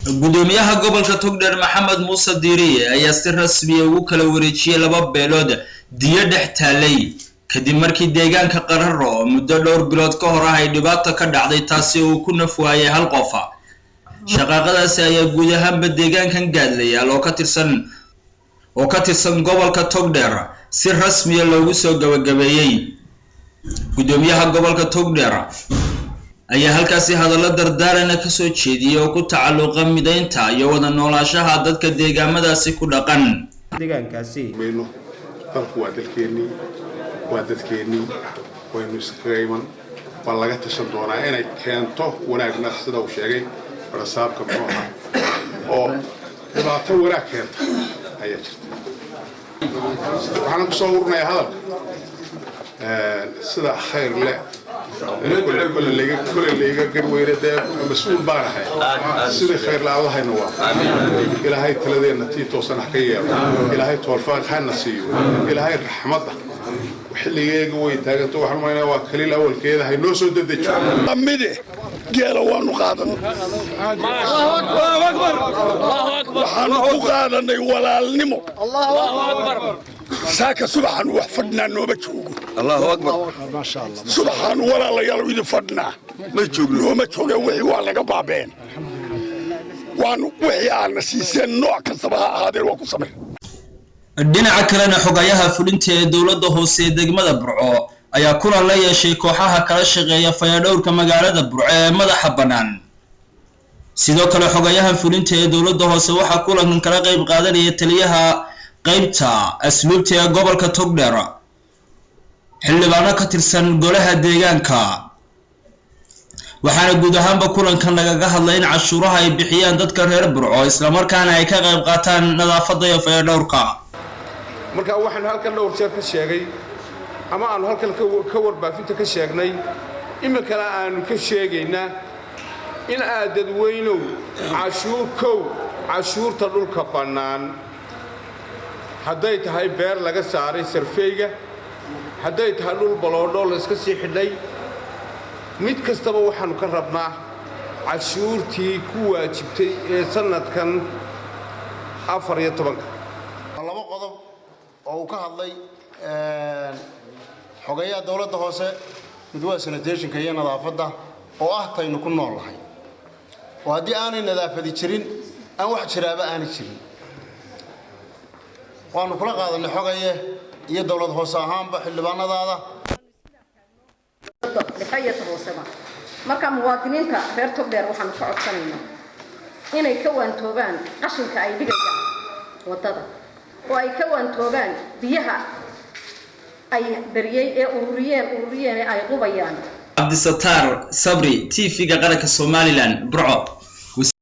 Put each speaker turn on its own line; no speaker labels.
gudoomiyaha gobolka Togdheer Maxamed Muuse Diiriye ayaa si rasmi ah ugu kala wareejiyay laba beelood diya dhex taalay kadib markii deegaanka Qararo muddo dhowr bilood ka hor ay dhibaato ka dhacday taasi oo ku nafwaayay hal qof. shaqaqadaasi ayaa guud ahaanba deegaankan gaadlayay oo ka tirsan gobolka Togdheer si rasmi ah loogu soo gabagabeeyay. gudoomiyaha gobolka Togdheer ayaa halkaasi hadallo dardaaran ka soo jeediyay oo ku tacalluqa mideynta iyo wada noolaanshaha dadka deegaamadaasi ku dhaqan.
deegaankaasi meelo dalku waa dadkeeni waynu iskayman bal laga tashan doonaa inay keento wanaagna sida uu sheegay rasaabka nooca oo dhibaato wanaag keenta ayaa jirta. waxaan ku soo urnayaa hadalka sida khayr leh كل اللي قروي ده مسؤول بارحة سيد خير لا الله ينوار إلى هاي تلذين نتيتو سنحكيه إلى هاي توالفان خان نسيو إلى هاي الرحمة وحلي يجوي تاجتو حرمينا وكلي الأول كذا هاي نوسو ددتشو أمده قالوا وانو قادن الله أكبر الله أكبر حنو قادن ولا النمو الله أكبر ساك سبحان وحفظنا نوبتشوق
الله أكبر
ما شاء الله
سبحان ولا الله يلو يدفدنا ما تشوق وحي ولا قبابين وان وحي على سيسين نوع كسبها هذا الوقت صبر
dhinaca kalena xogayaha fulinta ee dawladda hoose ee degmada Burco ayaa kulan la yeeshay kooxaha kala shaqeeya fayadhowrka magaalada Burco ee madaxa banaan. sidoo kale xogayaha fulinta ee dawladda hoose waxa kulankan kala qayb qaadanaya taliyaha qaybta asluubta ee gobolka Togdheer xildhibaano ka tirsan golaha deegaanka. waxaana guud ahaanba kulankan lagaga hadlay in cashuuraha ay bixiyaan dadka reer Burco isla markaana ay ka qayb qaataan nadaafadda iyo fayadhowrka.
marka waxaan halkan dhowr jeer ka sheegay ama aan halkan ka warbaafinta ka sheegnay imikana aanu ka sheegaynaa in dadweynuhu cashuurta dhulka bannaan hadday tahay beer laga saaray sarfeyga hadday tahay dhul baloodho la iska sii xidhay mid kastaba waxaanu ka rabnaa cashuurtii ku waajibtay ee sanadkan 14
laba qodob oo uu ka hadlay xogayaha dawladda hoose mid waa sanitationka iyo nadaafadda oo ah taynu ku noolahay oo haddii aanay nadaafadi jirin aan wax jiraaba aanay jirin waanu kula qaadanay xogaye iyo dawlad hoose ahaanba xildhibaanadaada
لحية الوسماء مركب مواطنين كغير تقدر وحنا كعب سنين هنا يكون توبان عشان كأي بيجا وتدا وأي كون توبان بيها أي بريء أوريان أي قبيان
عبد الستار صبري تي في قناة الصوماليلاند برعو.